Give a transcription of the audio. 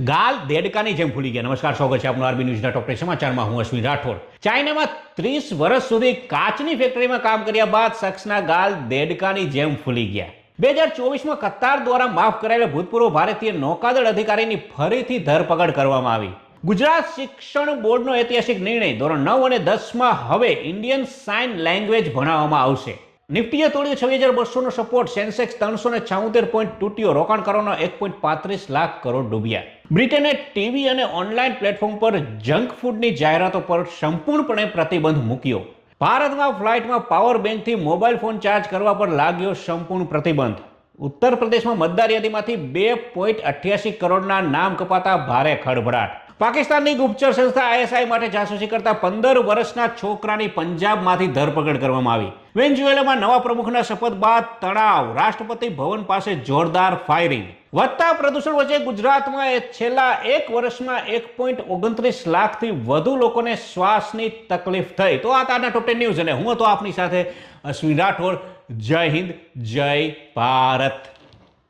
ગાલ દેડકાની જેમ ફૂલી ગયા. નમસ્કાર, સ્વાગત છે આપનું આરબી ન્યૂઝના ટોપ સમાચારમાં. હું અશ્વિન રાઠોડ. ચાઇનામાં 30 વર્ષ સુધી કાચની ફેક્ટરીમાં કામ કર્યા બાદ શખ્સના ગાલ દેડકાની જેમ ફૂલી ગયા. 2024માં કતાર દ્વારા માફ કરાયેલા ભૂતપૂર્વ ભારતીય નૌકાદળ અધિકારીની ફરીથી ધરપકડ કરવામાં આવી. ગુજરાત શિક્ષણ બોર્ડનો ઐતિહાસિક નિર્ણય. ધોરણ 9 અને 10માં હવે ઇન્ડિયન સાઇન લેંગ્વેજ ભણાવવામાં આવશે. નિફ્ટીએ તોડ્યો 26,200નો સપોર્ટ. સેન્સેક્સ 376 પોઈન્ટ તૂટ્યો. રોકાણકારોનો 1.35 લાખ કરોડ ડૂબ્યા. બ્રિટને ટીવી અને ઓનલાઈન પ્લેટફોર્મ પર જંક ફૂડની જાહેરાતો પર સંપૂર્ણપણે પ્રતિબંધ મૂક્યો. ભારતમાં ફ્લાઇટમાં પાવર બેંકથી મોબાઈલ ફોન ચાર્જ કરવા પર લાગ્યો સંપૂર્ણ પ્રતિબંધ. ઉત્તર પ્રદેશમાં મતદાર યાદીમાંથી 2.88 કરોડના નામ કપાતા ભારે ખળભળાટ. પાકિસ્તાનની ગુપ્તચર સંસ્થા ISI માટે જાસૂસી કરતા 15 વર્ષના છોકરાની પંજાબમાંથી ધરપકડ કરવામાં આવી. વેનેઝુએલામાં નવા પ્રમુખના શપથ બાદ તણાવ. રાષ્ટ્રપતિ ભવન પાસે જોરદાર ફાયરિંગ. વધતા પ્રદૂષણ વચ્ચે ગુજરાતમાં છેલ્લા 1 વર્ષમાં 1.29 લાખથી વધુ લોકોને શ્વાસની તકલીફ થઈ. તો આ તારના ટોપ 10 ન્યૂઝ અને હું હતો આપની સાથે અશ્વિન રાઠોડ. જય હિન્દ, જય ભારત.